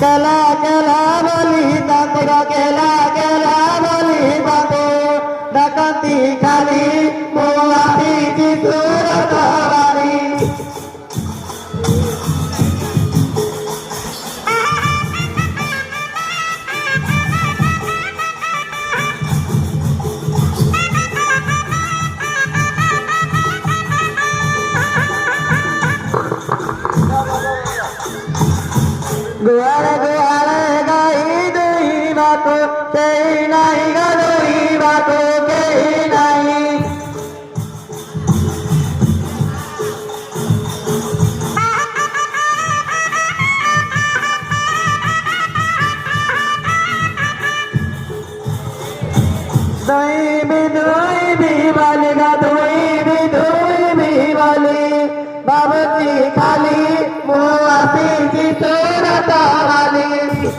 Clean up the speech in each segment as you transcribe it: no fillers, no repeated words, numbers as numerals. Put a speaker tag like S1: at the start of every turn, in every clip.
S1: केला केला बोली ताको केला केला बोली ताको डकती खाली मुआतीची सूरत वाली गुआले गुआले गाई दुई बाको केही नाही ग दुई बाको केही नाही दुई भी वाली ग दुई भी वाली बाबूची खाली मुआतीची सूरत वाली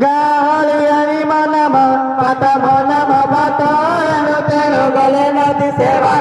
S1: गाली आणि मनम पत मनम पत तेरो गले नदी सेवा